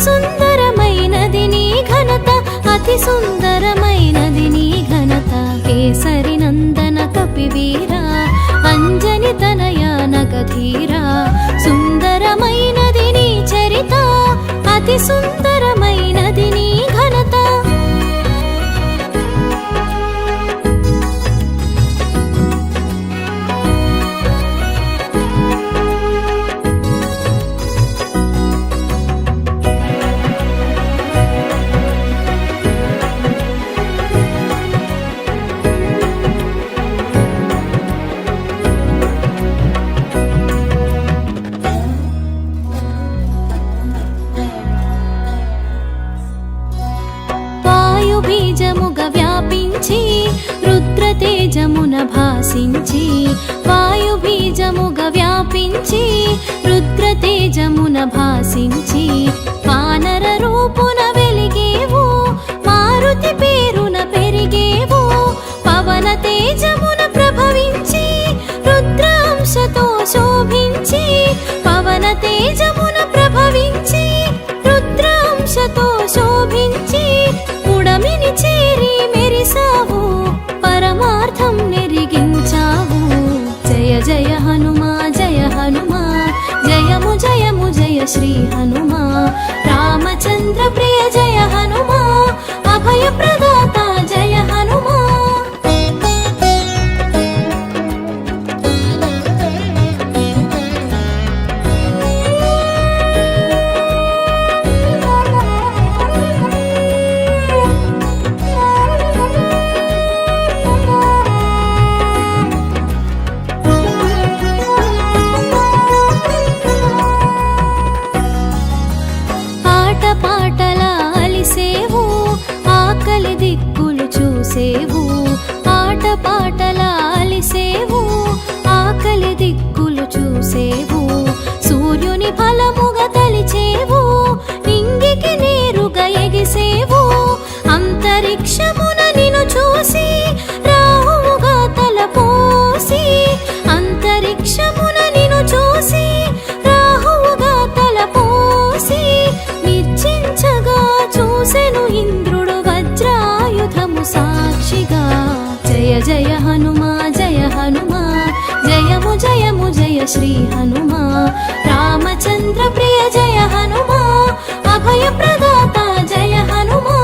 సుందరమైనది నీ ఘనత, అతి సుందరమైనది నీ ఘనత. కేసరి నందన కపివీరా, అంజని తనయ నగధీరా, సుందరమైనది నీ చరిత, అతి సుందరమైనది నీ ఘనత. బీజముగ వ్యాపించి రుద్రతేజమున భాసించి, వాయు బీజముగ వ్యాపించి రుద్రతేజమున భాసించి, వానర రూపున వెలిగేవు, మారుతి పేరున పెరిగేవు, పవన తేజమున ప్రభవించి రుద్రాంశతో శోభించి, పవన తేజమున ప్రభవించి రుద్రాంశతో శోభించి, పుడమిని చేరి మెరిసావు, పరమార్థం నెరిగించావు. జయ జయ హనుమా జయ హనుమా, జయము జయము జయ శ్రీ హనుమా, రామచంద్ర ప్రియ జయ హనుమా, అభయ ప్రదాత జయ హనుమా. పాటలాలిసేవు, ఆకలి దిక్కులు చూసేవు, ఆట పాటలాలిసేవు, ఆకలి దిక్కులు చూసేవు, సూర్యుని ఫలముగా తలిచేవు, నింగికి నేరుగా ఎగిసేవు, అంతరిక్షమున నిన్ను చూసి రాహువుగా తలపోసి, అంతరిక్షమున నిన్ను చూసి రాహువుగా తలపోసి, నిర్జించగా చూసెను ఇంద్రుడు వజ్రాయుధము సాక్షిగా. జయ జయ హనుమా జయ హనుమా, జయము జయము జయ శ్రీ హనుమా, రామచంద్ర ప్రియ జయ హనుమా, అభయ ప్రదాత జయ హనుమా.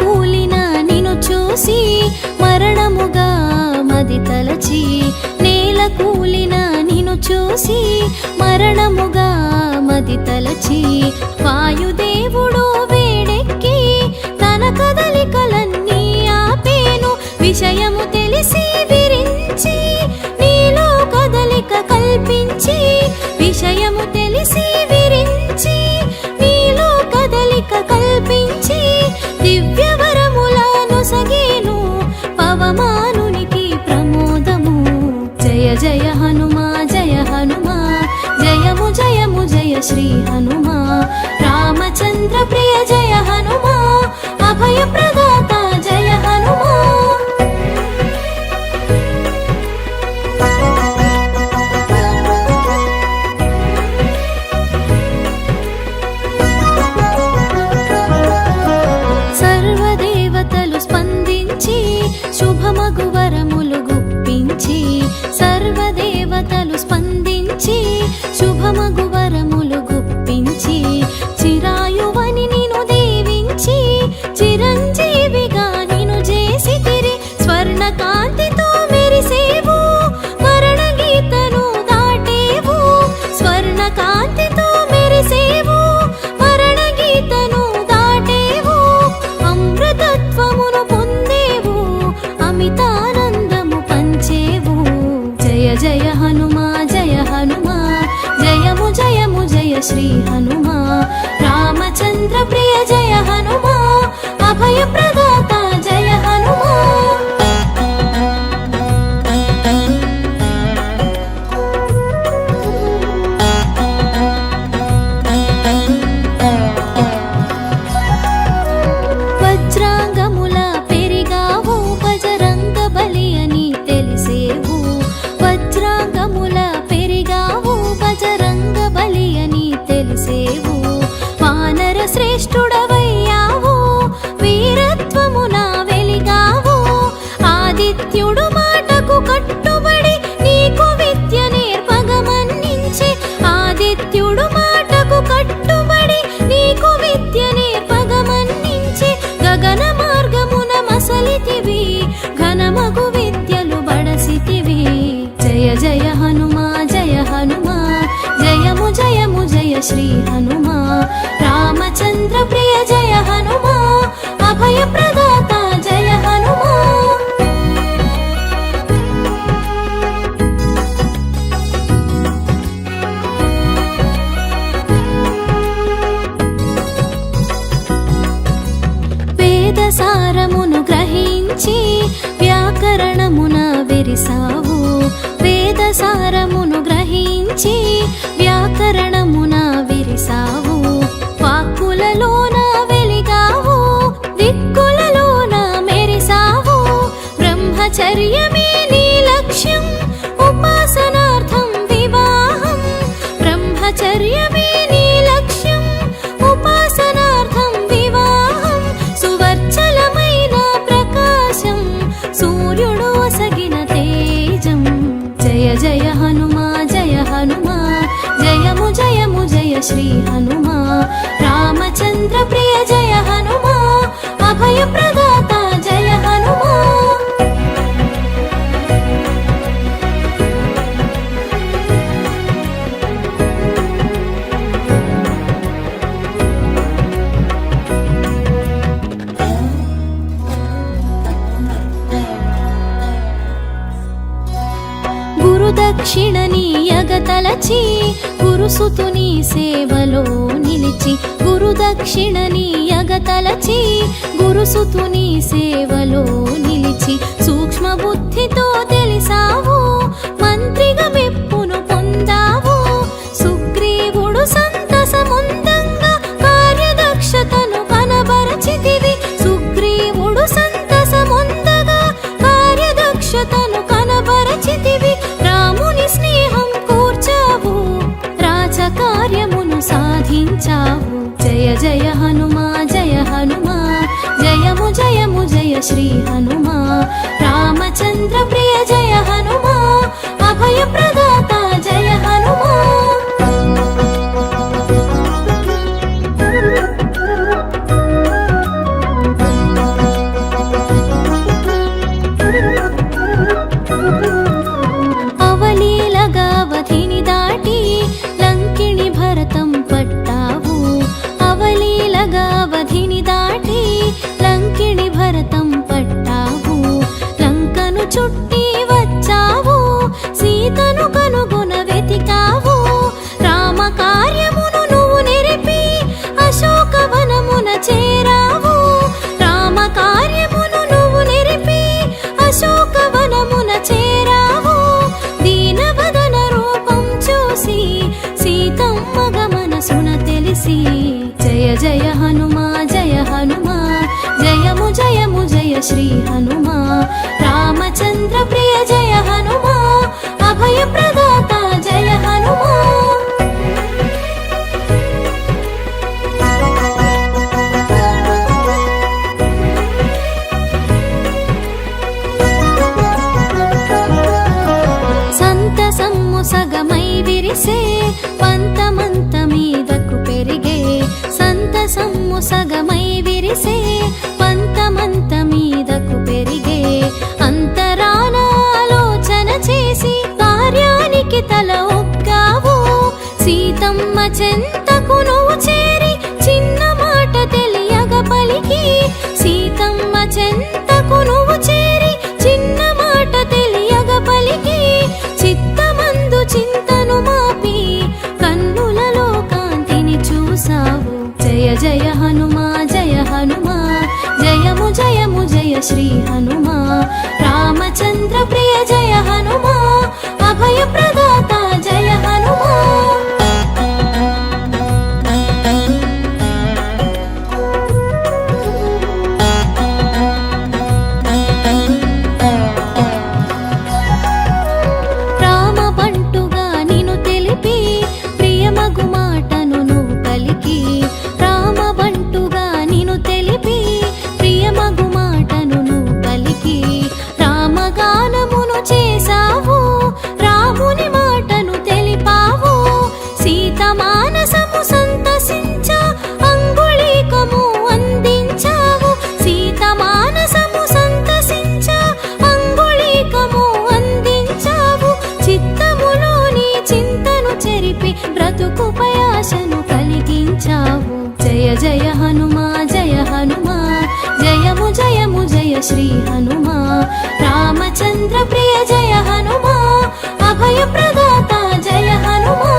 కూలిన నిన్ను చూసి మరణముగా మది తలచి, నేల కూలిన నిన్ను చూసి మరణముగా మది తలచి, వాయుదేవుడు వేడెక్కి తన కదలికలన్నీ ఆపేను, విషయము తెలిసి విరించి నీలో కదలిక కల్పించి, విషయము తెలిసి విరించి నీలో కదలిక కల్పించి, దివ్యవరములను సగేను పవమానునికి ప్రమోదము. జయ జయ హనుమా జయ హనుమా, జయము జయము జయ శ్రీ హనుమా, రామచంద్ర ప్రియ జయ హనుమా, అభయ ప్రదాత జయ హనుమా. శుభమగు వరములు గుప్పించి, సర్వదేవతలు స్పందించి శుభమగు వరములు గుప్పించి, చిరాయువని నిన్ను దీవించి చిరంజీవిగా నిన్ను చేసి తిరి, స్వర్ణ కాంతితో మెరిసే శ్రీ హనుమా రామచంద్ర ప్రియ జయ హనుమా అభయ ప్రదాత జయ హనుమా వజ్రాంగముల పెరిగావు బజరంగ బలి అని తెలిసేవు వజ్రాంగముల పెరిగావు బజరంగ బలి అని తెలిసేవు వానర శ్రేష్ఠుడవయ్యావు వీరత్వమున వెలిగావు ఆదిత్యుడు మాటకు కట్టుబడి నీకు విద్య నేర్పగమన్నించి ఆదిత్యుడు మాటకు కట్టుబడి నీకు విద్య నేర్పగమన్నించి గగన మార్గమున మసలితివి ఘనమగు విద్యలు బడసితివి జయ జయ హనుమా జయము జయము జయ శ్రీ హనుమా రామచంద్ర ప్రియ జయ హనుమా అభయ ప్రదాత జయ హనుమా వేదసారమును గ్రహించి వ్యాకరణమున విరిసావు వేదసారమును గ్రహించి వ్యాకరణమున విరిసావు వాక్కులలోన వెలిగావు దిక్కులలోన మెరిసావు బ్రహ్మచర్యమే నీ లక్ష్యం ఉపాసనార్థం వివాహం బ్రహ్మచర్యమే నీ లక్ష్యం ఉపాసనార్థం వివాహం సువర్చలమైన ప్రకాశం సూర్యుడు ఒసగిన తేజం జయ జయ హనుమా జయము జయ శ్రీ హనుమా రామచంద్ర ప్రియ జయ హనుమా అభయ ప్రదాత జయ హనుమా గురుదక్షిణ నీయగతలచి గురుసుతుని సేవలో నిలిచి గురుదక్షిణ నీయగతలచి గురుసుతుని సేవలో నిలిచి సూక్ష్మ బుద్ధితో తెలిసావు మంత్రిగా మెప్పును పొందావు సుగ్రీవుడు సంతసముందంగా కార్యదక్షతను కనబరచితివి సుగ్రీవుడు సంతసముందగా కార్యదక్షతను కనబరచితివి రాముని స్నేహం కూర్చావు రాజకార్యమును సాధించావు జయ జయ హనుమా జయము జయ శ్రీ హనుమా రామచంద్ర ప్రియ జయ హనుమా అభయ ప్రదాత జయ హనుమా అవలీలగావధిని దాటి లంకిణి భరతం పట్టావు అవలీలగావధిని దాటి లంకిణి భరతం పట్టావు లంకను చుట్టి వచ్చావు సీతను కనుగొన వెతికావు రామ కార్యమును నువ్వు నెరిపి అశోకవనమున చేరావు రామ కార్యమును నువ్వు నెరిపి అశోకవనమున చేరావు దీనవదన రూపం చూసి సీతమ్మ గమనసున తెలిసి జయ జయ హనుమా జయము జయ శ్రీ హనుమా రామచంద్ర ప్రియ జయ హనుమా అభయ ప్రదాత జయ హనుమా సంతసమ్ము సగమై విరిసే పంతమంత మీదకు పెరిగే సంతసమ్ము సగమై విరిసే పంతమంత మీదకు పెరిగే అంతరాన ఆలోచన చేసి కార్యానికి తల ఒగ్గావు సీతమ్మ చెంతకు నువ్వు చేరి చిన్న మాట తెలియగ పలికి సీతమ్మ చెంతకు నువ్వు చేరి చిన్న మాట తెలియగ పలికి చిత్తమందు చింతను మాపి కన్నులలో కాంతి అభయ ప్రదాత జయ హనుమా.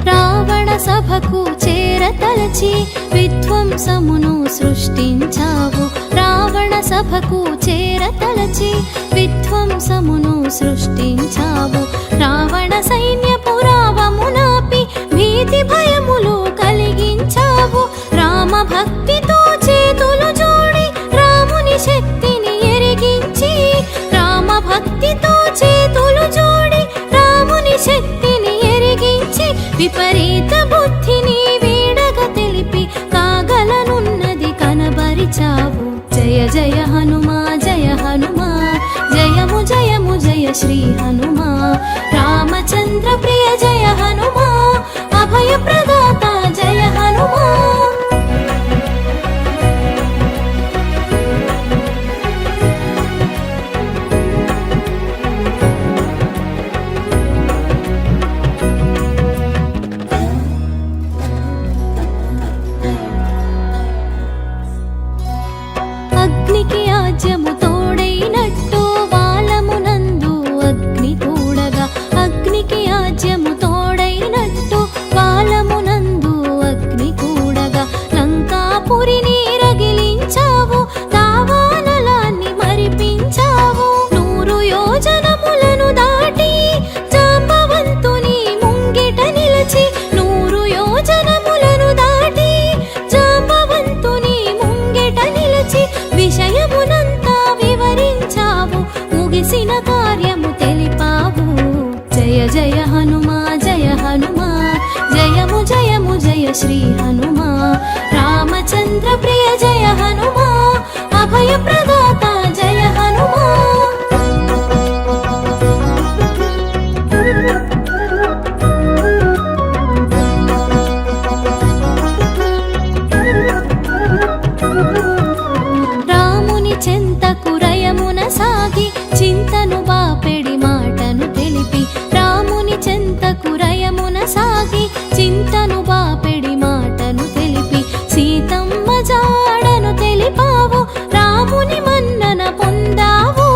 రావణ సభకు చేరతలచి విధ్వంసమును సృష్టించావు. రావణ సభకు చేరతలచి విధ్వంసమును సృష్టించావు. రావణ సైన్యపు రావమునాపి భీతి భయములు కలిగించావు. రామ భక్తితో చేతులు జోడి రాముని శక్తిని ఎరిగించి, రామ భక్తితో చేతులు జోడి రాముని శక్తిని ఎరిగించి, విపరీత బుద్ధిని వీడగ తెలిపి కాగలనున్నది కనబరిచావు. జయ జయ హనుమా జయ హనుమా, జయము జయము జయ శ్రీ హనుమా. రామచంద్ర ప్రియ జయ హనుమా, అభయ ప్రదాత జయ హనుమా. అగ్నికి ఆజ్యము తోడైనట్టు వాలమునందు అగ్ని కూడగా, అగ్నికి ఆజ్యము తోడైనట్టు వాలమునందు అగ్ని కూడగా, లంకాపురిని రగిలించావు, దావానలాన్ని మరిపించావు. 100 యోజనములను దాటి జాంబవంతుని ముంగిట నిలిచి, 100 యోజనములను దాటి జాంబవంతుని ముంగిట నిలిచి, విషయమునంతా వివరించావు, ముగిసిన కార్యము తెలిపావు. జయ జయ హనుమా జయ హనుమా, జయము జయము జయ శ్రీ హనుమా. రామచంద్ర ప్రియ జయ హనుమా, అభయ ప్రదాత జయ హనుమా. రాముని చెంతకు రయమున సాగి చింతను బాపెడి మాటను తెలిపి, రాముని చెంతకు రయమున సాగి చింతను బాపెడి మాటను తెలిపి, సీతమ్మ జాడను తెలిపావు, రాముని మన్నన పొందావు.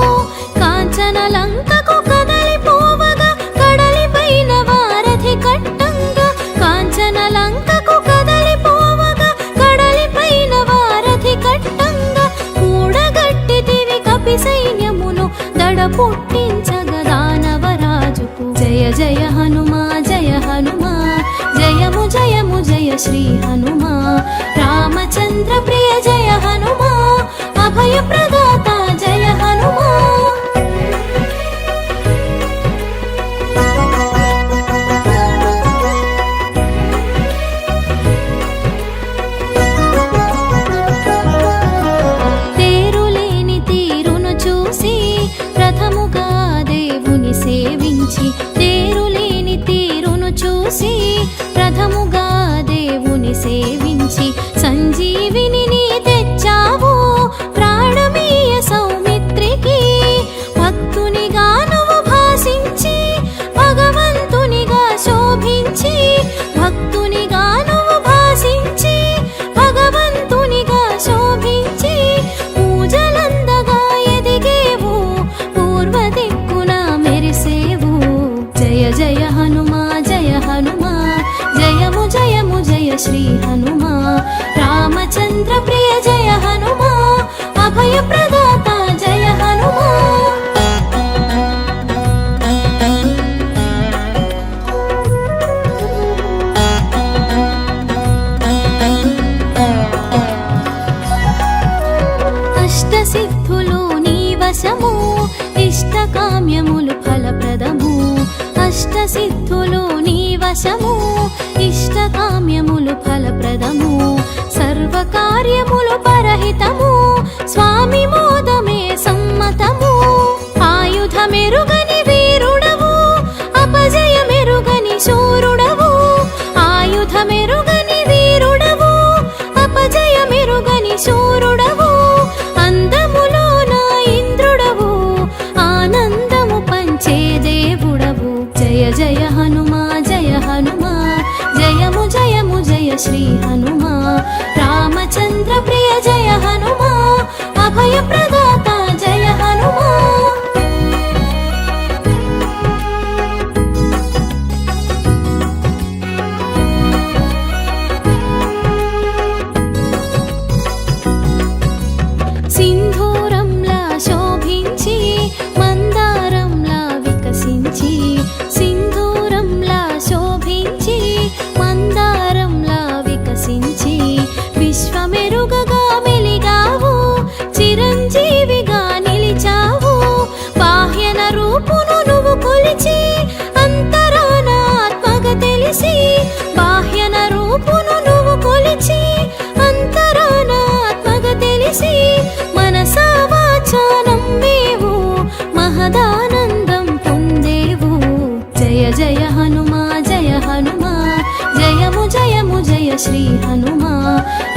కాంచన లంకకు కదలిపోవగా కడలిపైన వారధి కట్టంగా, కాంచన లంకకు కదలిపోవగా కడలిపైన వారధి కట్టంగా, కూడగట్టితివి కపి సైన్యమును దడ పుట్టించగా దానవరాజుకు. జయ జయ హనుమా జయ హనుమా, జయము జయము జయ శ్రీ హనుమా. రామచంద్ర ప్రియ జయ హనుమా, అభయ ప్రదాత జయ హనుమా. తేరులేని తీరును చూసి ప్రథముగా దేవుని సేవించి, తేరులేని తీరును చూసి ప్రథముగా దేవుని సేవించి, సంజీవిని తెచ్చావు ప్రాణమీయ సౌమిత్రికి. భక్తునిగా నువ్వు భాసించి భగవంతునిగా శోభించి, భక్తునిగా నువ్వు భాసించి భగవంతునిగా శోభించి, పూజలందగా ఎదిగేవు పూర్వ దిక్కున మెరిసేవు. జయ జయ హనుమా జయ హనుమా, జయము జయము జయ శ్రీ హనుమా. రామచంద్ర ప్రియ జయ హనుమా, అభయ ప్రదాత జయ హనుమా. అష్టసిద్ధులు నీ వశము, ఇష్టకామ్యములు ఫలప్రదము. అష్టసిద్ధులు నీ వశము, ఇష్టకామ్యములు ఫలప్రదము. సర్వకార్యములు పరహితము, స్వామి మోదమే సమ్మతము. ఆయుధమెరుగని వీరుడవు, అపజయమెరుగని శూరుడవు. ఆయుధమెరుగని వీరుడవు, అపజయమెరుగని శూరుడవు. అందములోన ఇంద్రుడవు, ఆనందము పంచే దేవుడవు. జయ జయ హనుమా జయ హనుమా, జయ శ్రీ హనుమా రామచంద్ర ప్రియ జయ హనుమా అభయ ప్రదాత జయ హనుమా సింధూరంలా శోభించి మందారంలా వికసించి సింధూరంలా శోభించి మందారంలా వికసించి విశ్వమెరుగగా మెలిగావు చిరంజీవిగా నిలిచావు బాహ్యన రూపును నువ్వు కొలిచి అంతరాన ఆత్మగా తెలిసి బాహ్యన రూపును నువ్వు కొలిచి అంతరాన ఆత్మగా తెలిసి మనసా వాచా నమ్మేవు మహదానందం పొందేవు జయ జయ హనుమా జయము జయము జయ శ్రీ హనుమా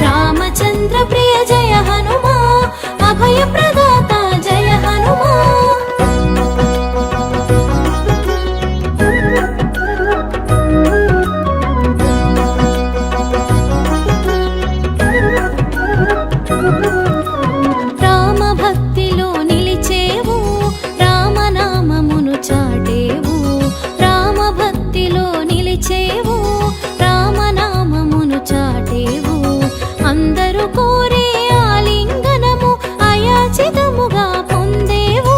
రామచంద్ర ప్రియ జయ హనుమా అభయ ప్రదాత జయ హనుమా రామ భక్తిలో నిలిచేవు రామనామమును చాటేవు రామ భక్తిలో నిలిచేవు రామనామమును చాటేవు అందరూ కోరే ఆలింగనము అయాచితముగా పొందేవు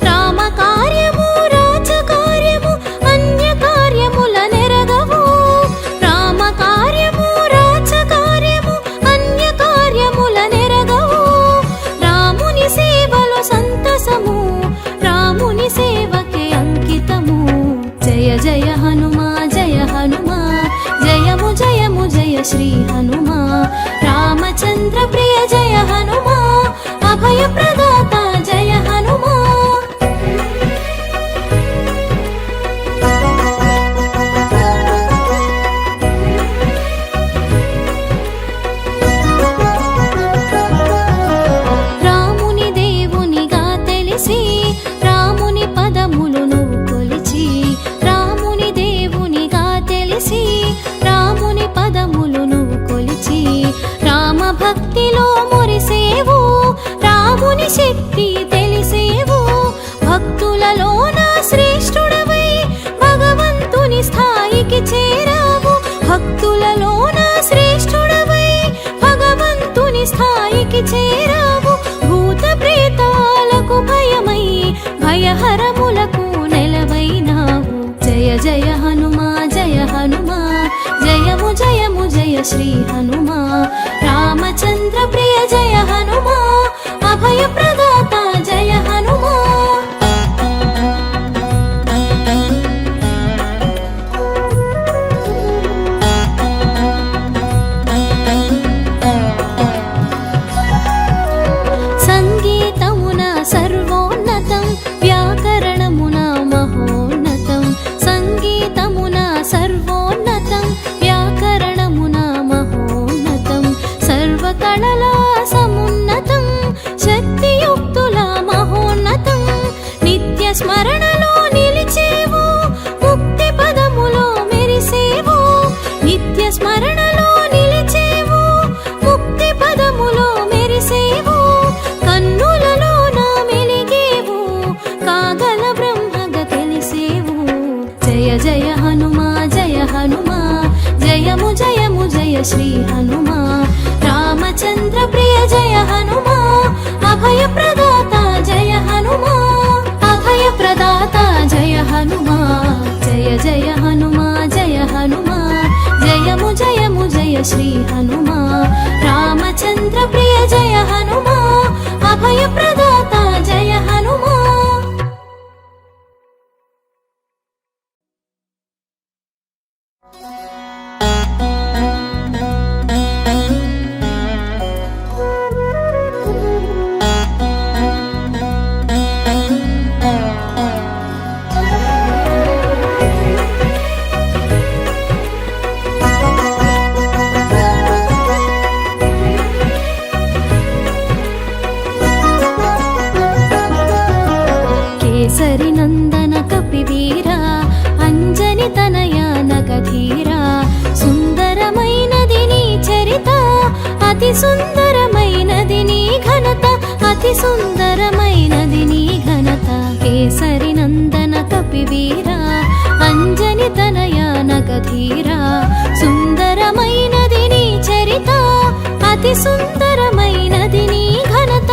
రామ కార్యము రాజకార్యము అన్య కార్యముల నెరగవు రామ కార్యము రాజకార్యము అన్య కార్యముల నెరగవు రాముని సేవలో సంతసము రాముని సేవకే అంకితము జయ జయ హనుమా జయము జయము జయ శ్రీ హనుమా రామచంద్ర ప్రియ జయ హనుమా అభయ ప్రదాత జయ హనుమా రాముని దేవునిగా తెలిసి రాముని పదములు నువ్వు కొలిచి రాముని దేవునిగా తెలిసి రాముని పదములు నువ్వు కొలిచి రామ భక్తిలో మురిసేవు రాముని శక్తి తెలిసేవు భక్తులలోన శ్రేష్ఠుడవై భగవంతుని స్థాయికి చేరావు భక్తులలోన శ్రేష్ఠుడవై భగవంతుని స్థాయికి చేరావు భూత ప్రేతాలకు భయమై భయహరములకు నెలవైనావు జయ జయ హనుమా జయము జయము జయ శ్రీ హనుమా రామచంద్ర ప్రియ జయ హనుమా అభయ ప్రదాత జయ హనుమా సంగీతమున సర్వోన్నతం వ్యాకరణమున మహోన్నతం సంగీతమున సర్వోన్నతం వ్యాకరణమున మహోన్నతం సర్వకళలా సమున్నతం శక్తియుక్తుల మహోన్నతం నిత్య స్మరణలో నిలిచేవు ముక్తి పదములో మెరిసేవు నిత్య స్మరణలో నిలిచేవు ముక్తి పదములో మెరిసేవు కన్నులలో నా మెలిగేవు కాగల బ్రహ్మగా తెలిసేవు జయ జయ హనుమా జయము జయము జయ శ్రీ హనుమా రామచంద్ర ప్రియ జయ హనుమా అభయ ప్రదాత జయ హనుమా అభయ ప్రదాత జయ హనుమా జయ జయ హనుమా జయము జయము జయ శ్రీ హనుమా రామచంద్ర ప్రియ జయ హనుమా అభయ ప్రదాత జయ హనుమా అతి సుందరమైనది నీ ఘనత.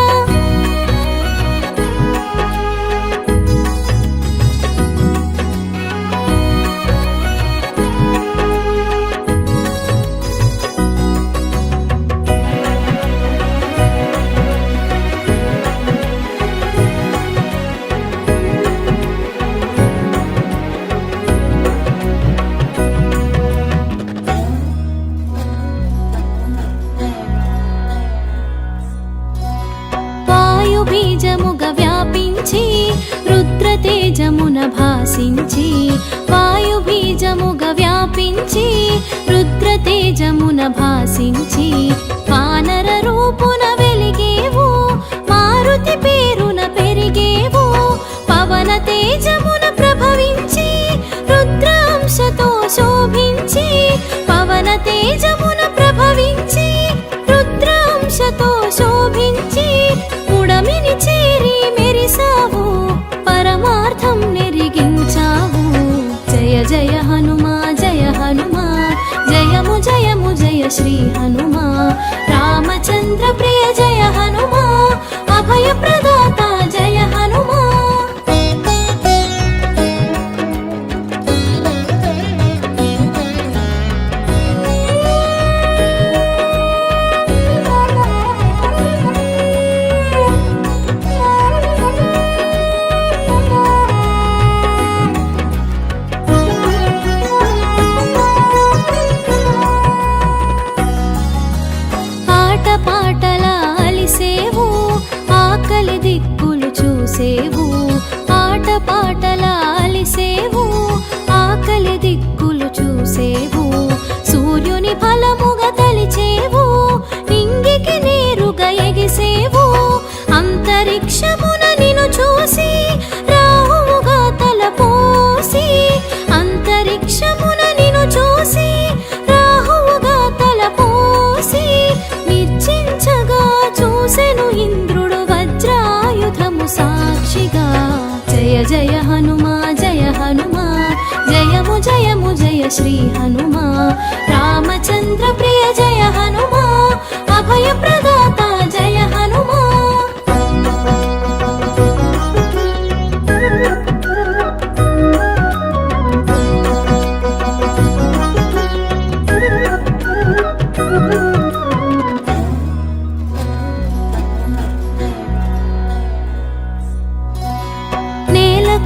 బీజముగ వ్యాపించి రుద్రతేజమున భాసించి, వాయు బీజముగ వ్యాపించి రుద్రతేజమున భాసించి, వానర రూపున వెలిగేవు, మారుతి పేరున పెరిగేవు, పవన తేజమున ప్రభవించి రుద్రాంశతో శోభించి, పవన తేజమున ప్రభవించి రుద్రాంశతో శోభించి, పుడమిని చేరి మెరిసావు, పరమార్థం నెరిగించావు. జయ జయ హనుమా జయ హనుమా, జయము జయము జయ శ్రీ హనుమా. రామచంద్ర ప్రియ జయ హనుమా, అభయ ప్రదాత జయ హనుమా. పాటలా అలిసేవు, ఆకలి దిక్కులు చూసేవు, ఆట పాటలా అలిసేవు, ఆకలి దిక్కులు చూసేవు, సూర్యుని ఫలముగా తలిచేవు, నింగికి నేరుగా ఎగిసేవు, అంతరిక్షమున నిన్ను చూసి రాహువుగా తలపోసి, అంతరిక్షమున నిన్ను చూసి రాహువుగా తలపోసి, నిర్చించగా చూసెను ఇంద్రుడు వజ్రాయుధము సాక్షిగా. జయ జయ హనుమా జయ హనుమా, జయము జయము జయ శ్రీ హనుమా. రామచంద్ర ప్రియ జయ హనుమా, అభయ ప్రదాత జయ హనుమా.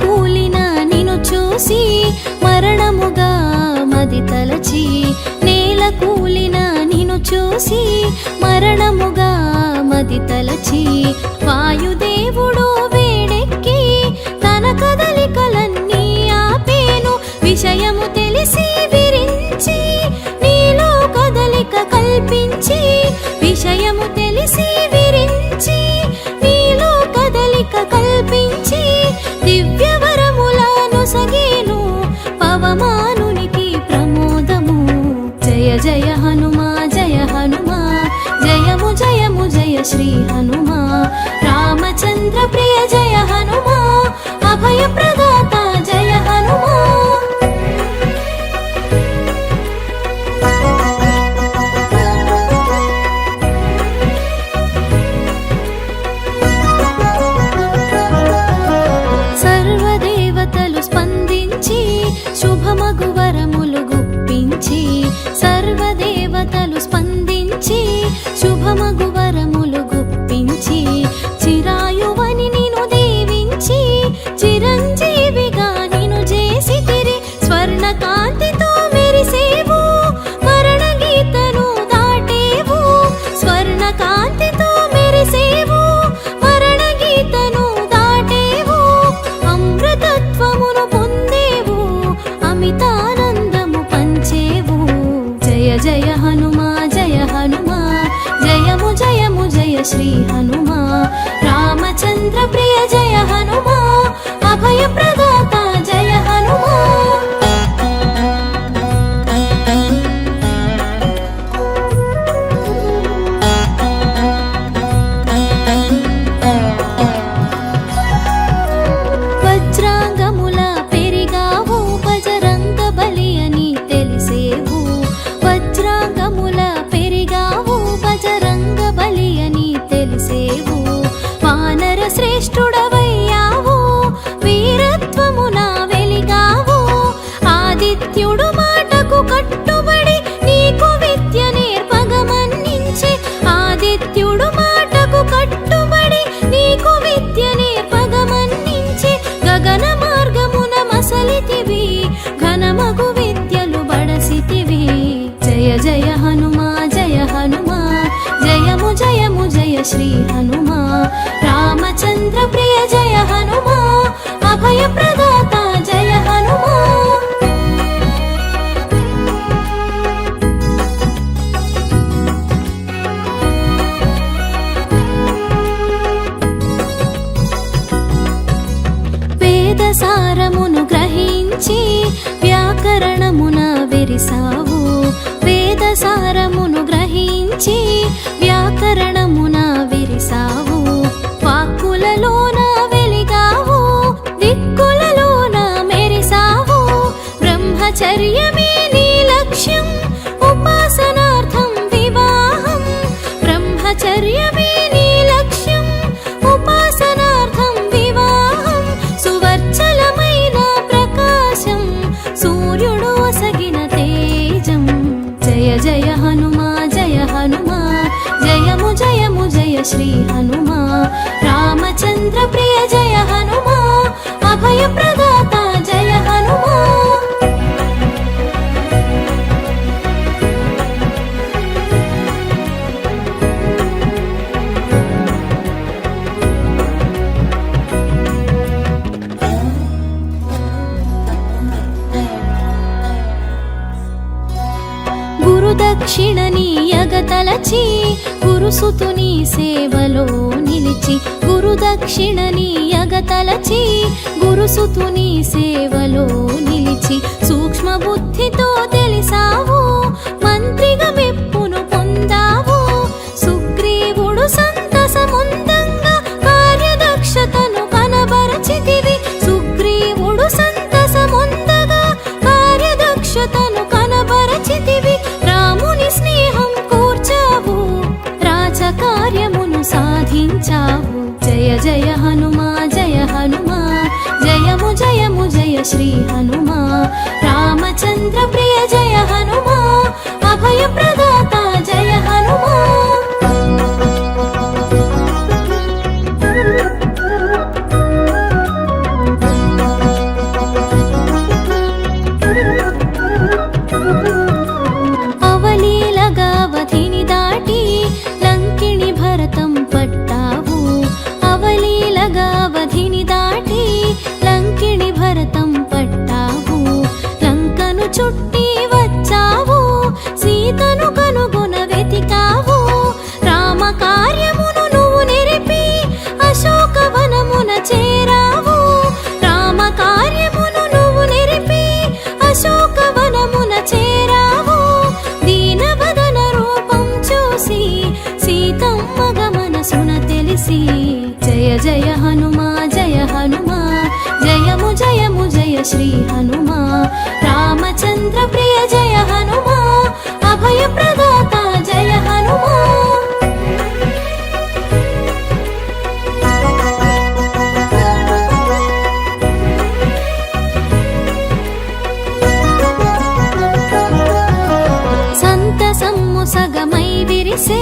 కూలిన నిన్ను చూసి మరణముగా మది తలచి, నేల కూలిన నిన్ను చూసి మరణముగా మది తలచి, వాయుదేవుడు వేడెక్కి తన కదలికలన్నీ ఆపేను, విషయము తెలిసి విరించి నీలో కదలిక కల్పించి, విషయము తెలిసి విరించి నీలో కదలిక కల్పించి, దివ్యవరములను సగేను పవమానునికి ప్రమోదము. జయ జయ హనుమా జయ హనుమా, జయము జయము జయ శ్రీ హనుమా. రామచంద్ర ప్రియ జయ హనుమా, అభయ ప్రదాత జయ హనుమా. సర్వదేవతలు స్పందించి శుభమగు వరములు గుప్పించి, సర్వదేవతలు స్పందించి శుభమగు వరములు గుప్పించి, చిరాయువని నిన్ను దీవించి చిరంజీవిగా నిన్ను చేసితిరి, స్వర్ణ కాంతితో మెరిసేవు, మరణ గీతను దాటేవు, స్వర్ణ కాంతితో మెరిసేవు, మరణ గీతను దాటేవు, అమృతత్వమును పొందేవు, అమితానందము పంచేవు. జయ జయ హనుమా జయ హనుమా, జయము జయము జయ శ్రీ హనుమా. రామచంద్ర ప్రియ జయ హనుమా, అభయ ప్రదాత జయ హనుమా. వజ్రాంగముల పెరిగావు, బజరంగ బలి అని తెలిసేవు, వజ్రాంగముల పెరిగావు, బజరంగ ఘనమగు విద్యలు బడసితివి. జయ జయ హనుమా జయ హనుమా, జయము జయము జయ శ్రీ హనుమా. రామచంద్ర ప్రియ జయ హనుమా, అభయ ప్రదాత జయ హనుమా. వేదసారమును గ్రహించి వ్యాకరణమున విరిసావు. వేదసారమును గ్రహించి వ్యాకరణమున విరిసావు. వాక్కులలోన వెలిగావు, దిక్కులలోన మెరిసావు. బ్రహ్మచర్యమే నీ లక్ష్యం, ఉపాసనార్థం వివాహం. బ్రహ్మచర్యమే నీ లక్ష్యం, ఉపాసనార్థం వివాహం. సువర్చలమైన ప్రకాశం, సూర్యుడు ఒసగిన తేజం. జయ జయ హనుమా జయ హనుమా, జయము జయము జయ శ్రీ హనుమా. రామచంద్ర ప్రియ జయ హనుమా, అభయ ప్రదాత జయ హనుమా. గురుదక్షిణ నీయగతలచి గురుసుతుని సేవలో నిలిచి. గురుదక్షిణ నీయగతలచి గురుసుతుని సేవలో నిలిచి. సూక్ష్మ బుద్ధితో తెలిసావు, మంత్రిగా మెప్పును పొందావు. సుగ్రీవుడు సంతసముందంగా కార్యదక్షతను కనబరచితివి. సుగ్రీవుడు సంతసముందగా కార్యదక్షతను కనబరచితివి. రాముని స్నేహం కూర్చావు, రాజకార్యమును సాధించావు. జయ జయ హనుమా జయ హనుమా, జయము జయము జయ శ్రీ హనుమా. రామచంద్ర ప్రియ జయ హనుమా, అభయ ప్రదాత జయ హనుమా. అవలీలగావధిని దాటి లంకిణి భరతం పట్టావు. అవలీలగావధిని దాటి లంకిణి భరతం పట్టావు. లంకను చుట్టి వచ్చావు, సీతను కనుగొన వెతికావు. రామ కార్యమును నువ్వు నిరిపి అశోకవనమున చేరావు. రామ కార్యమును నువ్వు నిరిపి అశోకవనమున చేరావు. దీనవదన రూపం చూసి సీతమ్మ గమనసున తెలిసి. జయ జయ హనుమా జయ హనుమా, జయము జయము జయ శ్రీ హనుమా. రామచంద్ర ప్రియ జయ హనుమా, అభయ ప్రదాత జయ హనుమా. సంతసమ్ము సగమై విరిసే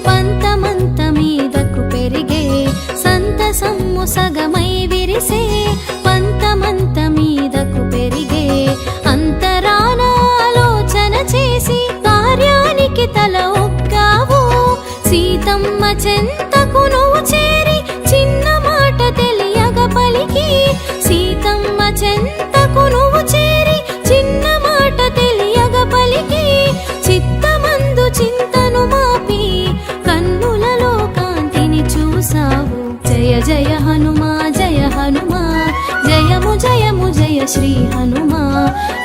పంతమంత మీదకు పెరిగే. సంతసమ్ము సగమై విరిసే పంతమంత మీదకు పెరిగే. అంతరాన ఆలోచన చేసి కార్యానికి తల ఒగ్గావు. సీతమ్మ చెంతకు నువ్వు చేరి చిన్న మాట తెలియగ పలికి. సీతమ్మ చెంతకు నువ్వు చేరి చిన్న మాట తెలియగ పలికి. చిత్తమందు చింతను మాపి కన్నులలో కాంతిని చూసావు. జయ జయ హనుమా జయ హనుమా, జయము జయము జయ శ్రీ హనుమా.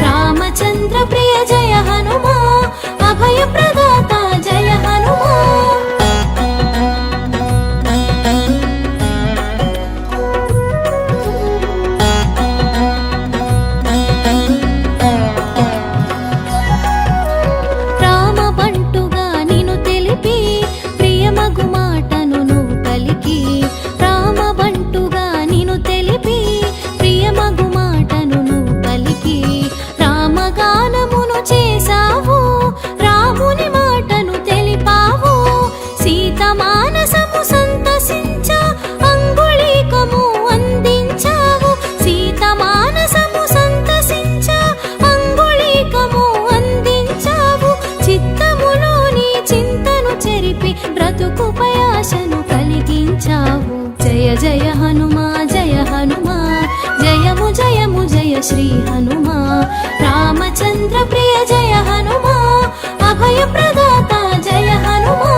రామచంద్ర ప్రియ జయ హనుమా, అభయ ప్రదాత జయ హనుమా. రామబంటుగా నిను తెలిపి ప్రియమగు మాటను నువ్వు పలికి. రామబంటుగా నిను తెలిపి ప్రియమగు మాటను నువ్వు పలికి. శ్రీ హనుమా రామచంద్ర ప్రియ జయ హనుమా అభయ ప్రదాత జయ హనుమా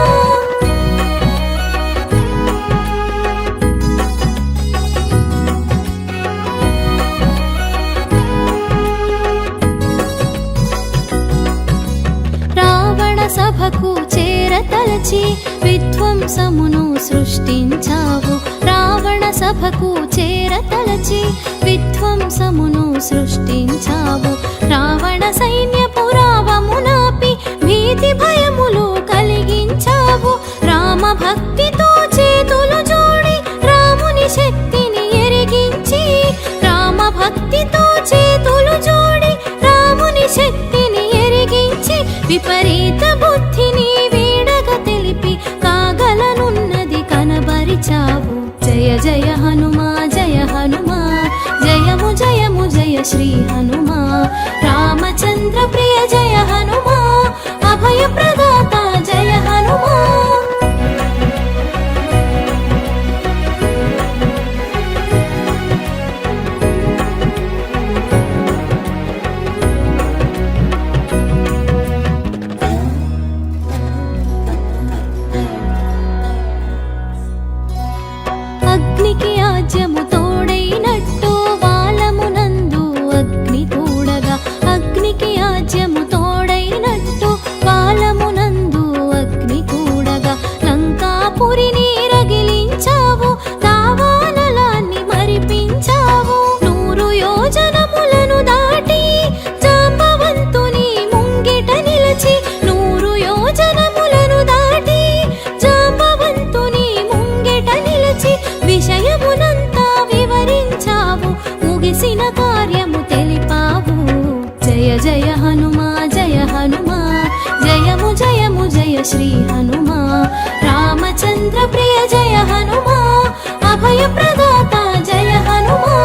సభకు చేరతలచి విధ్వంసమును సృష్టించావు రావణ సభకు చేరతలచి విధ్వంసమును సృష్టించావు రావణ సైన్యపు రావమునాపి భీతి భయములు కలిగించావు రామ భక్తితో చేతులు జోడి రాముని శక్తిని ఎరిగించి రామ భక్తితో చేతులు జోడి రాముని శక్తిని ఎరిగించి విపరీత బుద్ధిని వీడగ తెలిపి కాగలనున్నది కనబరిచావు జయ జయ హనుమా జయము జయము జయ శ్రీ హనుమా రామచంద్ర ప్రియ జయ హనుమా అభయ ప్రదాత జయ హనుమా అగ్నికి ఆజ్యము తోడైనట్టు వాలమునందు అగ్ని తోడగా అగ్నికి ఆజ్యము తోడైనట్టు వాలమునందు అగ్ని తోడగా లంకాపురిని రగిలించావు దావానలాన్ని మరిపించావు 100 యోజనములను దాటి జాంబవంతుని ముంగిట నిలిచి 100 యోజనములను దాటి జాంబవంతుని ముంగిట నిలిచి విషయమునంతా వివరించావు ముగిసిన కార్యము తెలిపావు జయ జయ హనుమా జయము జయము జయ శ్రీ హనుమా రామచంద్ర ప్రియ జయ హనుమా అభయ ప్రదాత జయ హనుమా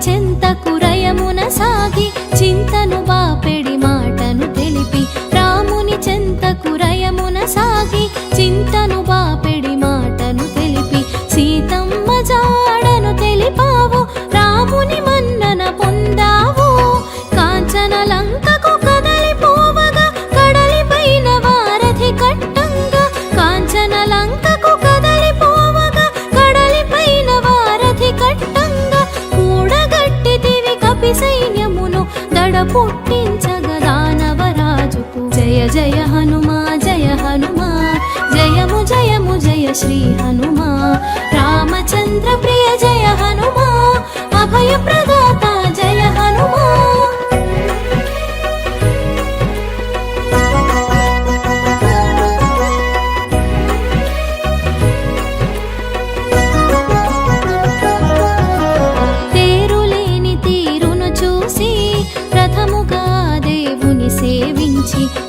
చెంతకురయమున సాగి చింతను బాపెడి మాటను తెలిపి రాముని చెంతకురయమున సాగి చింతను బాపెడి మాటను తెలిపి సీతమ్మ జాడను తెలిపావు రాముని మన్నన పొందావు కాంచన లంకకు కదలిపోవగా కడలిపైన వారధి కట్టంగా కాంచన లంకకు కదలిపోవగా కడలిపైన వారధి కట్టంగా సైన్యమును దడ పుట్టించగా దానవరాజుకు జయ జయ హనుమా జయము జయము జయ శ్రీ హనుమా రామచంద్ర ప్రియ జయ హనుమా అభయ ప్రదాత జయ హనుమా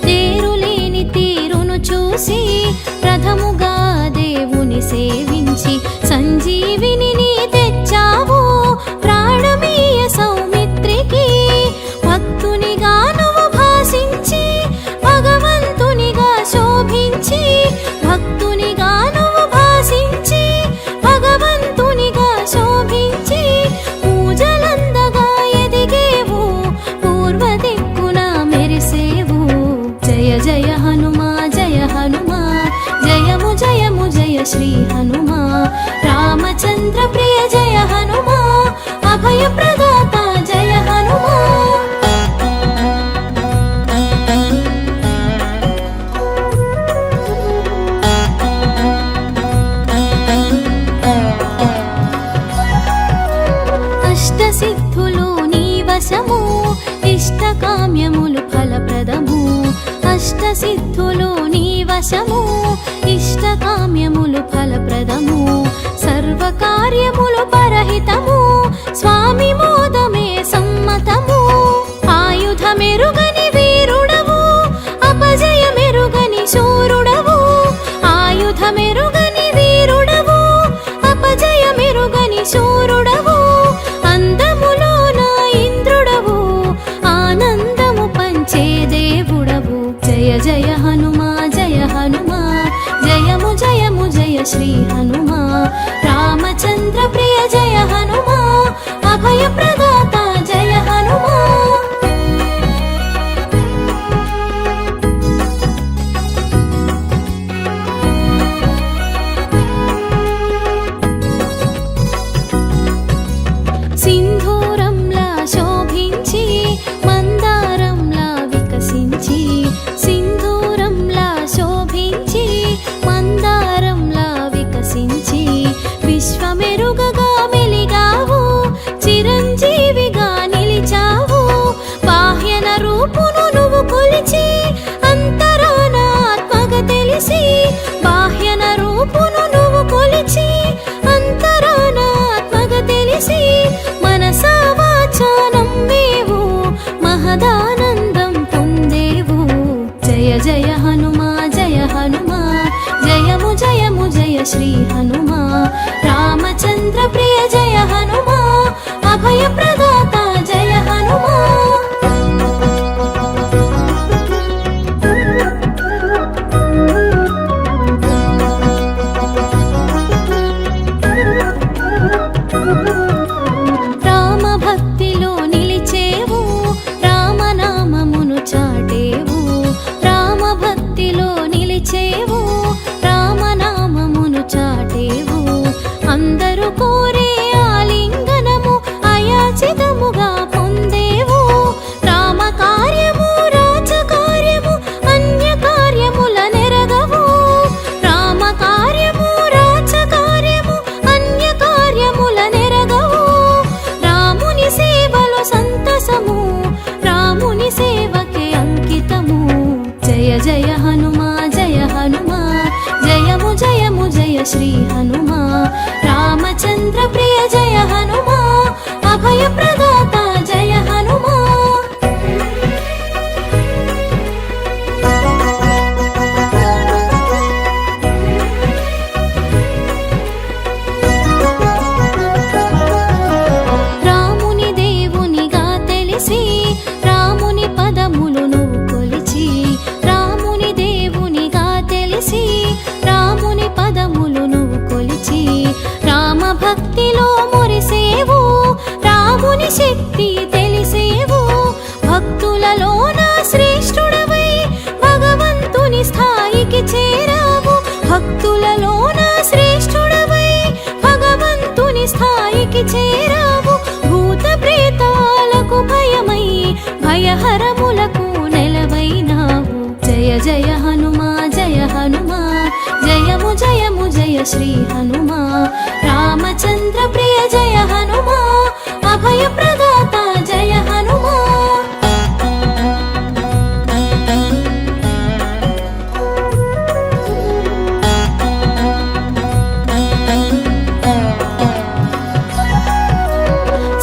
తేరులేని తీరును చూసి ప్రథముగా దేవుని సేవించి సంజీవిని తెచ్చావు ప్రాణమీయ సౌమిత్రికి భక్తునిగా నువ్వు భాసించి భగవంతునిగా శోభించి భక్తునిగా నువ్వు భాసించి భగవంతునిగా శోభించి పూజలందగా ఎదిగేవు పూర్వ దిక్కున మెరిసేవు జయ జయ హనుమా జయము జయము జయ శ్రీ హనుమా రామచంద్ర ప్రియ జయ హనుమా అభయ ప్రదాత జయ హనుమా అష్టసిద్ధులు నీ వశము ఇష్టకామ్యములు ఫలప్రదము అష్టసిద్ధులు నీ వశము ఇష్టకామ్యములు ఫలప్రదము సర్వకార్యములు పరహితము స్వామి మోదమే సమ్మతము ఆయుధమెరుగని వీరుడవు అపజయమెరుగని శూరుడవు ఆయుధమెరుగని వీరుడవు అపజయమెరుగని శూరుడవు అందములోన ఇంద్రుడవు ఆనందము పంచ శ్రీ హనుమా రామచంద్ర ప్రియ జయ హనుమా అభయ ప్రదాత జయ హనుమా సింధూరంలా శోభించి మందారంలా వికసించి సింధూరంలా శోభించి మందారంలా వికసించి విశ్వమెరుగగా మెలిగావు చిరంజీవిగా నిలిచావు బాహ్యన రూపును నువ్వు కొలిచి అంతరాన ఆత్మగా తెలిసి బాహ్యన రూపును నువ్వు కొలిచి అంతరాన ఆత్మగా తెలిసి మనసా వాచా నమ్మేవు మహదానందం పొందేవు జయ జయ హనుమా జయము జయము జయ శ్రీ హనుమా రామచంద్ర ప్రియ జయ హనుమా అభయ ప్రదాత జయ హనుమా రామ భక్తిలో నిలిచేవు రామనామమును చాటేవు రామ భక్తిలో నిలిచేవు రామనామమును చాటేవు అందరూ కోరే ఆలింగనము అయాచితముగా పొందేవు రామ కార్యము రాజకార్యము అన్య కార్యముల నెరగవు రామ కార్యము రాజకార్యము అన్య కార్యముల నెరగవు రాముని సేవలో సంతసము రాముని సేవకే అంకితము జయ జయ హనుమా జయము జయము జయ శ్రీ హనుమా రామచంద్ర ప్రియ జయ హనుమా అభయ ప్రదాత జయ హనుమా రాముని దేవునిగా తెలిసి రాముని పదములు నువ్వు కొలిచి రాముని దేవునిగా తెలిసి రాముని పదములు నువ్వు కొలిచి రామ భక్తిలో మురిసేవు రాముని శక్తి తెలిసేవు భక్తులలోన శ్రేష్ఠుడవై భగవంతుని స్థాయికి చేరావు భక్తులలోన శ్రేష్ఠుడవై భగవంతుని స్థాయికి చేరావు భూత ప్రేతాలకు భయమై భయహరములకు నెలవైనావు జయ జయ హనుమా జయము జయము జయ శ్రీ హనుమా రామచంద్ర ప్రియ జయ హనుమా అభయ ప్రదాత జయ హనుమా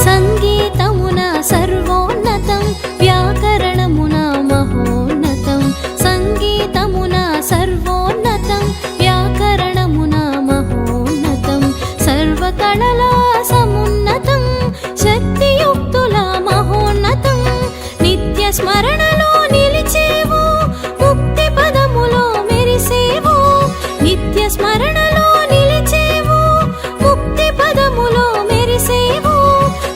సంగీతమున సర్వోన్నతం వ్యాకరణమున మహోన్నతం సంగీతమున సర్వోన్నతం వ్యాకరణమున మహోన్నతం సర్వకళల సమున్నతం శక్తియుక్తుల మహోన్నతం నిత్య స్మరణలో నిలిచేవు ముక్తి పదములో మెరిసేవు నిత్య స్మరణలో నిలిచేవు ముక్తి పదములో మెరిసేవు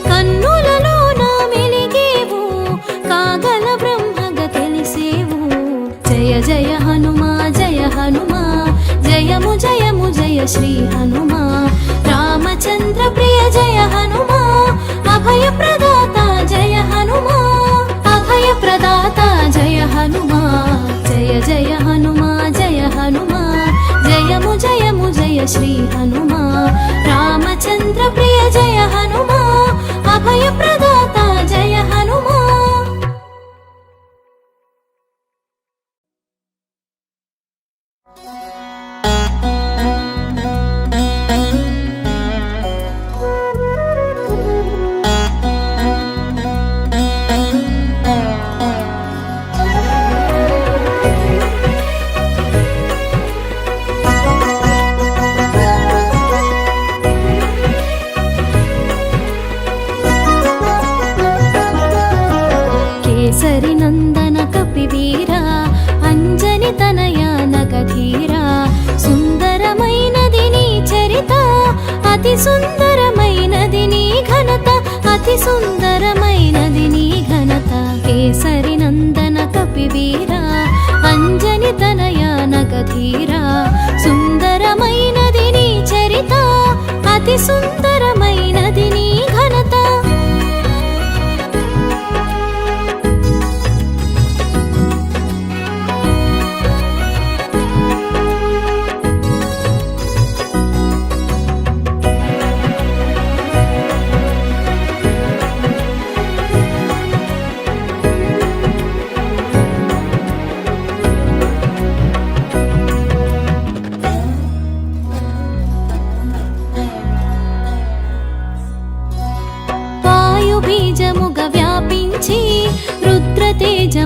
కన్నులలో నా మెలిగేవు కాగల బ్రహ్మగా తెలిసేవు జయ జయ హనుమా జయము జయము జయ శ్రీ హనుమా రామచంద్ర ప్రియ జయ హనుమా అభయ ప్రదాత జయ హనుమా అభయ ప్రదాత జయ హనుమా జయ జయ హనుమా జయము జయము జయ శ్రీ హనుమా రామచంద్ర ప్రియ జయ హనుమా అభయ ప్రదాత జయ హనుమా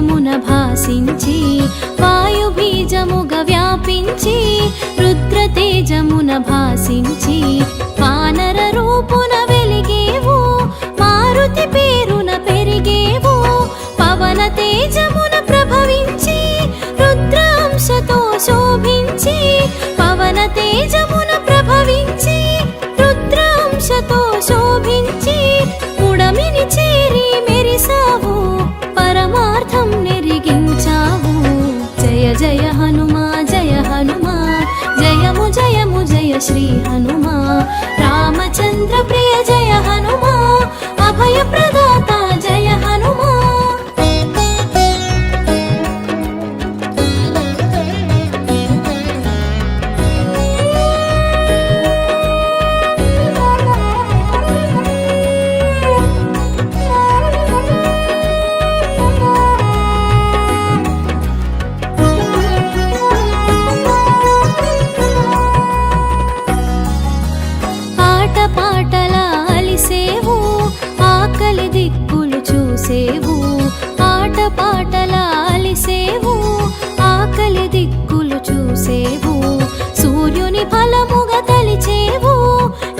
తేజమున భాసించి వాయు బీజముగా వ్యాపించి రుద్ర తేజమున భాసించి వానర రూపున వెలిగేవు మారుతి పేరున పెరిగేవు పవన తేజమున ప్రభవించి రుద్రాంశతో శోభించి పవన తేజమున ప్రభవించి రుద్రాంశతో శోభించి పుడమిని చేరి మెరిసావు పరమార్థం నెరిగించావు జయ జయ హనుమా జయ హనుమా జయము జయము జయ శ్రీ హనుమా రామచంద్ర ప్రియ జయ హనుమా అభయ ప్రదాత జయ హనుమా పాటలా అలిసేవు ఆకలి దిక్కులు చూసేవు ఆట పాటలా అలిసేవు ఆకలి దిక్కులు చూసేవు సూర్యుని ఫలముగా తలిచేవు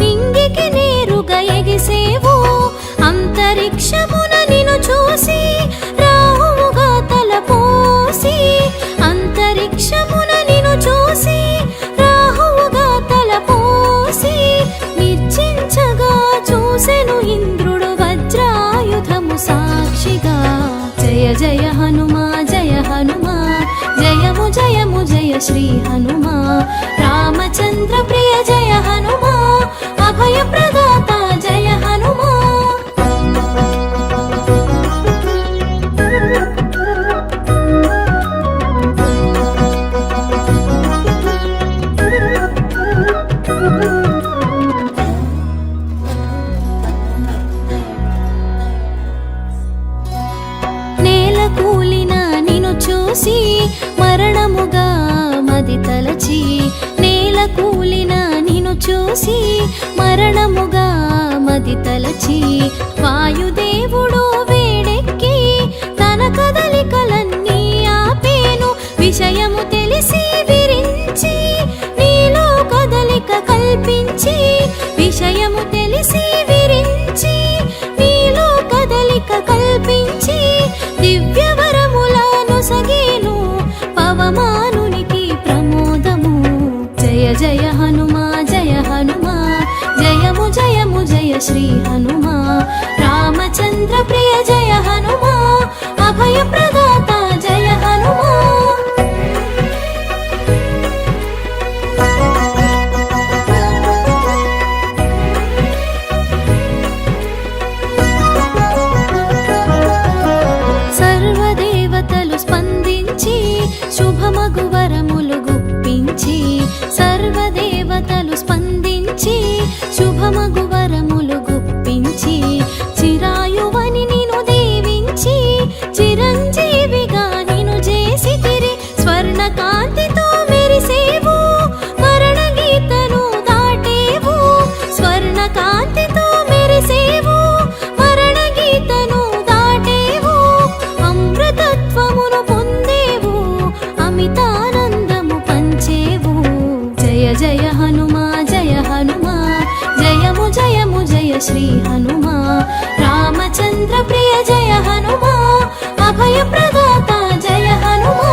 నింగికి నేరుగా ఎగిసేవు అంతరిక్షమున నిన్ను చూసి రాహువుగా తలపోసి అంతరిక్షమున నిన్ను చూసి రాహువుగా తలపోసి నిర్చించగా చూసెను ఇంద్రుడు వజ్రాయుధము సాక్షిగా జయ జయ హనుమా జయ హనుమా జయము జయము జయ శ్రీ హనుమా రామచంద్ర ప్రియ జయ హనుమా అభయ ప్రదాత జయ హనుమా కూలిన నిన్ను చూసి మరణముగా మది తలచి నేల కూలిన నిన్ను చూసి మరణముగా మది తలచి వాయుదేవుడు వేడెక్కి తన కదలికలన్నీ ఆపేను విషయము తెలిసి విరించి నీలో కదలిక కల్పించి విషయము తెలిసి విరించి నీలో కదలిక కల్పించి దివ్యవరములను సగేను పవమానునికి ప్రమోదము జయ జయ హనుమా జయ హనుమా జయము జయము జయ శ్రీ హనుమా రామచంద్ర ప్రియ జయ హనుమా అభయ ప్రదాత జయ హనుమా శుభమగు వరములు గుప్పించి సర్వదేవతలు స్పందించి శుభమగు వరములు గుప్పించి చిరాయువని నిన్ను దీవించి చిరంజీవిగా నిన్ను చేసితిరి స్వర్ణ కాంతితో మెరిసేవు మరణ గీతను దాటేవు స్వర్ణ కాంతితో మెరిసేవు మరణ గీతను దాటేవు అమృతత్వమును పొందేవు అమితానందము పంచేవు జయ జయ హనుమా జయ హనుమా జయము జయము జయ శ్రీ హనుమా రామచంద్ర ప్రియ జయ హనుమా అభయ ప్రదాత జయ హనుమా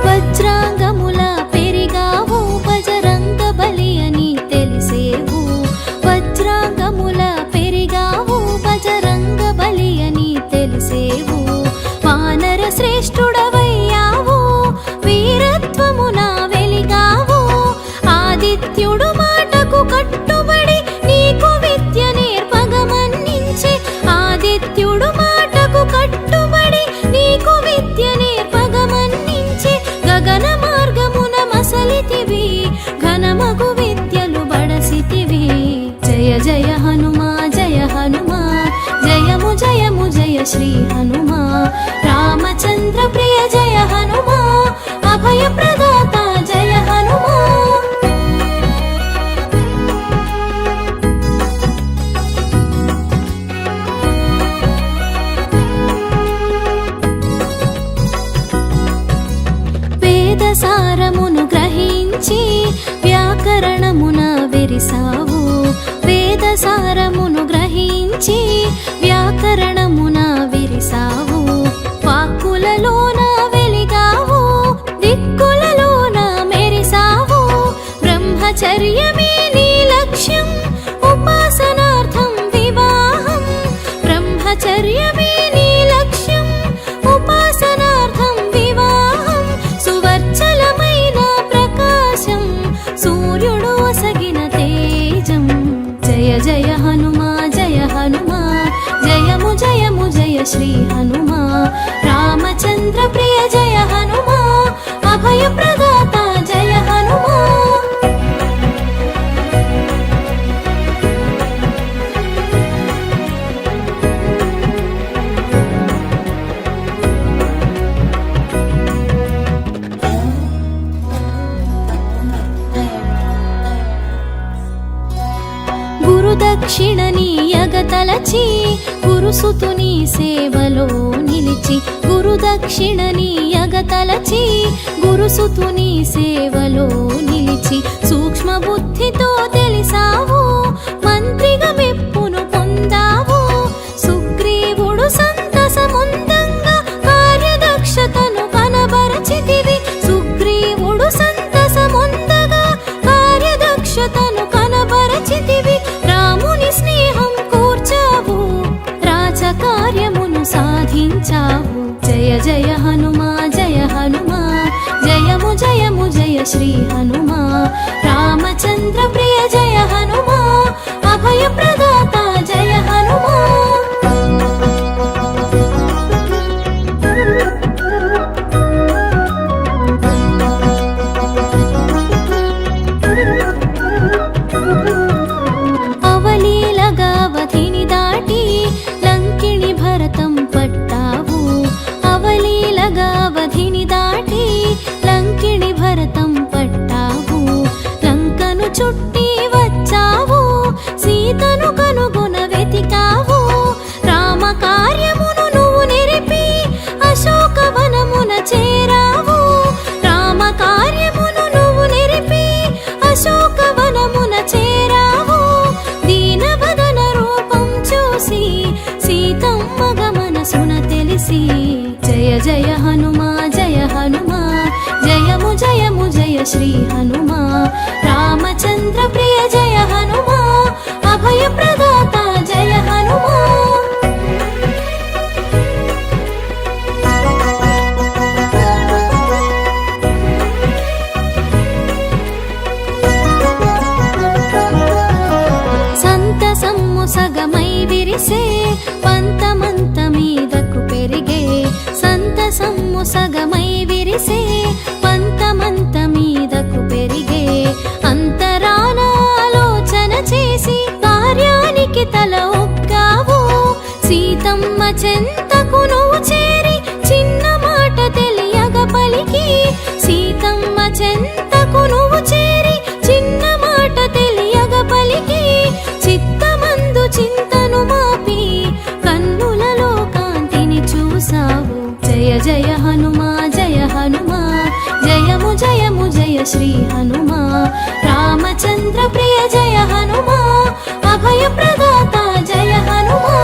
వజ్రాంగముల పెరిగావు బజరంగ బలి అని తెలిసేవు వజ్రాంగముల పెరిగావు బజరంగ బలి అని తెలిసేవు వానర శ్రేష్ఠుడవయ్యావు వీరత్వమున వెలిగావు ఆదిత్యుడు మాటకు కట్టుబడి నీకు విద్య నేర్పగమన్నించి ఆదిత్యుడు మాటకు కట్టుబడి నీకు విద్య నేర్పగమన్నించి గగన మార్గమున మసలితివి ఘనమగు విద్యలు బడసితివి జయ జయ హనుమా జయ హనుమా జయము జయము జయ శ్రీ హనుమా రామచంద్ర ప్రియ జయ హనుమా అభయ ప్రదాత వ్యాకరణమున విరిసావు వేదసారమును గ్రహించి వ్యాకరణమున విరిసావు వాక్కులలోన వెలిగావు దిక్కులలోన మెరిసావు బ్రహ్మచర్యమే నీ లక్ష్యం ఉపాసనార్థం వివాహం బ్రహ్మచర్యమే నీ లక్ష్యం ఉపాసనార్థం వివాహం సువర్చలమైన ప్రకాశం సూర్యుడు ఒసగిన తేజం జయ జయ హనుమా జయ హనుమా జయము జయము జయ శ్రీ హనుమా రామచంద్ర ప్రియ జయ హనుమా అభయ ప్రదాత జయ హనుమా గురుదక్షిణ నీయగతలచి గురుసుతుని సేవలో నిలిచి గురుదక్షిణ నీయగతలచి గురుసుతుని సేవలో నిలిచి సూక్ష్మ బుద్ధితో తెలిసావు మంత్రిగా మెప్పును పొందావు సుగ్రీవుడు సంతసముందంగా కార్యదక్షతను కనబరచితివి సుగ్రీవుడు సంతసముందగా కార్యదక్షతను కనబరచితివి రాముని స్నేహం కూర్చావు రాజకార్యమును సాధించావు జయ జయ హనుమా జయ హనుమా జయము జయము జయ శ్రీ హనుమా రామచంద్ర ప్రియ జయ హనుమా అభయ ప్రదాత జయ హనుమా అవలీలగావధిని దాటి లంకిణి భరతం పట్టావు అవలీలగావధిని దాటి లంకిణి భరతం పట్టావు లంకను చుట్టి వచ్చావు సీతను కనుగొన వెతికావు రామ కార్యమును నువ్వు నిరిపి అశోకవనమున చేరావు రామ కార్యమును నువ్వు నిరిపి అశోకవనమున చేరావు దీనవదన రూపం చూసి సీతమ్మ గమనసున తెలిసి జయ జయ హనుమా జయ హనుమా జయము జయము జయ శ్రీ హనుమా రామచంద్ర ప్రియ జయ హనుమా అభయ ప్రదాత జయ హనుమా సంతసమ్ము సగమై విరిసే పంతమంత మీదకు పెరిగే సంతసమ్ము సగమై విరిసే పంతమంత మీదకు పెరిగే అంతరాన ఆలోచన చేసి కార్యానికి తల ఒగ్గావు సీతమ్మ చెంతకు నువ్వు చేరి చిన్న మాట తెలియగ పలికి సీతమ్మ చెంతకు నువ్వు చేరి చిన్న మాట తెలియగ పలికి చిత్తమందు చింతను మాపి కన్నులలో కాంతిని చూసావు జయ జయ హనుమా జయ హనుమా జయము జయము జయ శ్రీ హనుమా రామచంద్ర ప్రియ జయ హనుమా అభయ ప్రదాత జయ హనుమా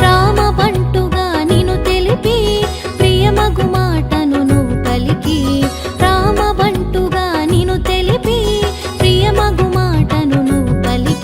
రామబంటుగా నిను తెలిపి ప్రియమగు మాటను నువ్వు పలికి రామబంటుగా నిను తెలిపి ప్రియమగు మాటను నువ్వు పలికి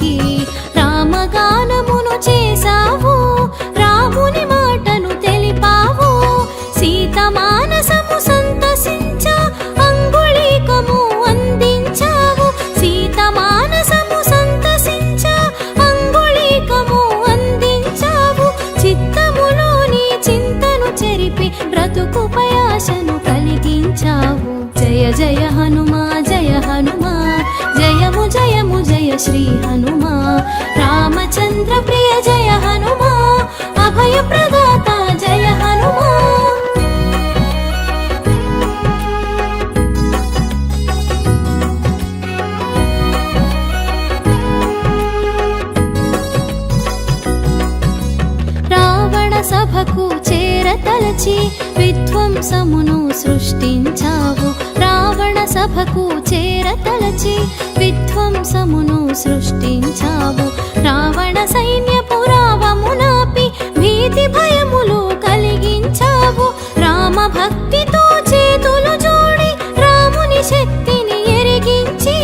సభకు చేరతలచి విధ్వంసమును సృష్టించావు. రావణ సభకు చేరతలచి విధ్వంసమును సృష్టించావు. రావణ సైన్యపు రావమునాపి భీతి భయములు కలిగించావు. రామ భక్తితో చేతులు జోడి రాముని శక్తిని ఎరిగించి,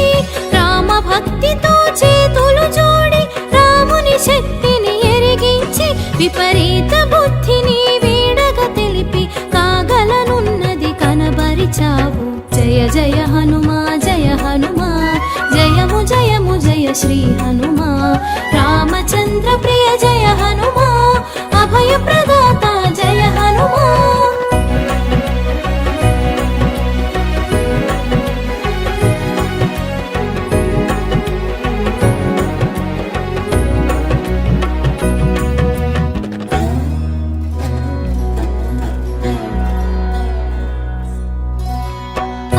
రామ భక్తితో చేతులు జోడి రాముని శక్తిని ఎరిగించి, విపరీత బుద్ధిని వీడగ తెలిపి కాగలనున్నది కనబరిచావు. జయ జయ హనుమా జయ హనుమా, జయము జయము జయ శ్రీ హనుమా. రామచంద్ర ప్రియ జయ హనుమా, అభయ ప్రదాత జయ హనుమా.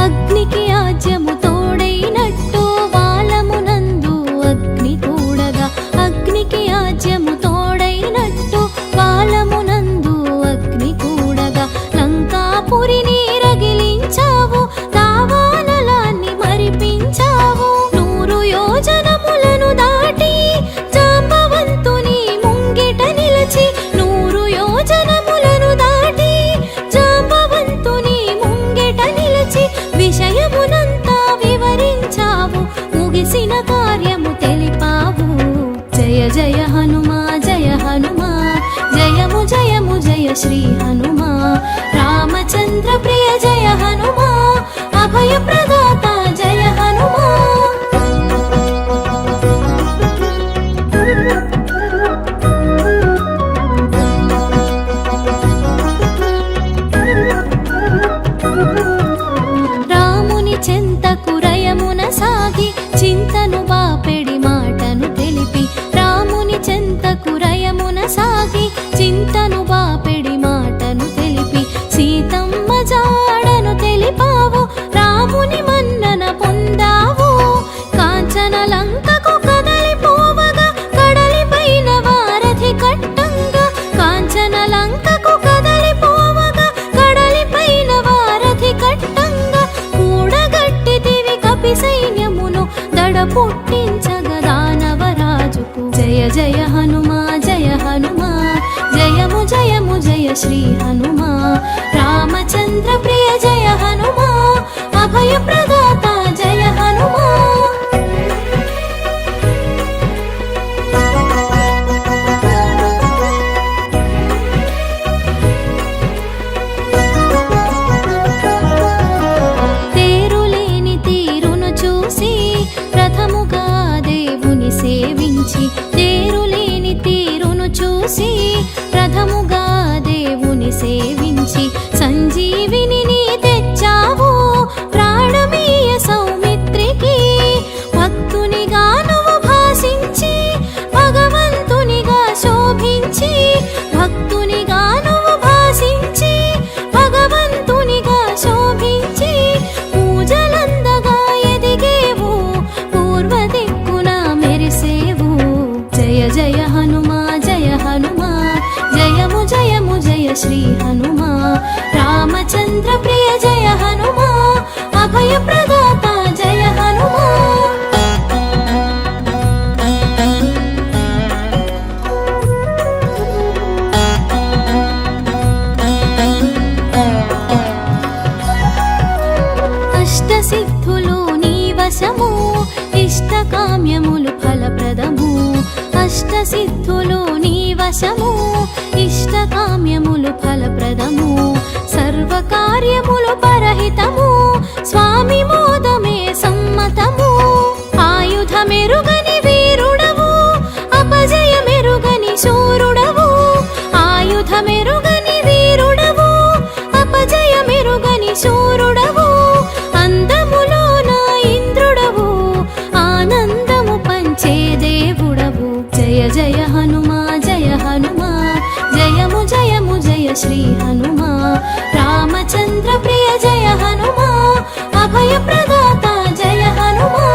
అగ్నికి ఆజ్యము తోడైనట్టు వాలమునందు అగ్ని కూడగా, అగ్నికి ఆజ్యము తోడైనట్టు వాలమునందు అగ్ని కూడగా, లంకాపురిని రగిలించావు, దావానలాన్ని మరిపించావు. 100 యోజనములను దాటి జాంబవంతుని ముంగిట నిలిచి, 100 యోజనములను దాటి జాంబవంతుని ముంగిట నిలిచి, విషయమునంతా వివరించావు, ముగిసిన కార్యము తెలిపావు. జయ జయ హనుమా జయ హనుమా, జయము జయము జయ శ్రీ హనుమా. రామచంద్ర ప్రియ జయ హనుమా, అభయ ప్రదాత జయ హనుమా. రాముని చెంతకు రయమున సాగి చింతను బాపెడి మాటను తెలిపి, రాముని చెంతకు రయమున సాగి చింతను బాపెడి మాటను తెలిపి, సీతమ్మ జాడను తెలిపావు, రాముని మన్నన పొందావు. కాంచన లంకకు కదలిపోవగా కడలిపైన వారధి కట్టంగా, కాంచన లంకకు కదలిపోవగా కడలిపైన వారధి కట్టంగా, కూడగట్టితివి కపి సైన్యమును దడ పుట్టించగా దానవరాజుకు. జయ జయ హనుమా జయ హనుమా, జయము జయము జయ శ్రీ హనుమా. రామచంద్ర ప్రియ జయ హనుమా, అభయ ప్రదాత జయ హనుమా. తేరులేని తీరును చూసి ప్రథముగా దేవుని సేవించి, తేరులేని తీరును చూసి ప్రథముగా దేవుని సేవించి, సంజీవిని తెచ్చావు ప్రాణమీయ సౌమిత్రికి. భక్తునిగా నువ్వు భాసించి భగవంతునిగా శోభించి, భక్తునిగా నువ్వు భాసించి భగవంతునిగా శోభించి, పూజలందగా ఎదిగేవు పూర్వ దిక్కున మెరిసేవు. జయ జయ హనుమా జయ హనుమా, జయము జయము జయ శ్రీ హనుమా. రామచంద్ర ప్రియ జయ హనుమా, అభయ ప్రదాత జయ హనుమా. అష్టసిద్ధులు నీ వశము, ఇష్టకామ్యములు ఫలప్రదము. అష్టసిద్ధులు నీ వశము, ఇష్టకామ్యములు ఫలప్రదము. సర్వకార్యములు పరహితము, స్వామి మోదమే సమ్మతము. ఆయుధమెరుగని వీరుడవు, అపజయమెరుగని శూరుడవు. ఆయుధమెరుగని వీరుడవు, అపజయమెరుగని శూరుడవు. అందములోన ఇంద్రుడవు, ఆనందము పంచే దేవుడవు. జయ జయ హనుమా జయ హనుమా, జయము జయము జయ శ్రీ హనుమా. రామచంద్ర ప్రియ జయ హనుమా, అభయ ప్రదాత జయ హనుమా.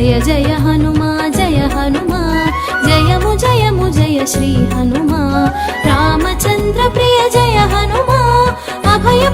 జయ జయ హనుమా జయ హనుమా జయము జయము జయ శ్రీ హనుమా రామచంద్ర ప్రియ జయ హనుమా అభయ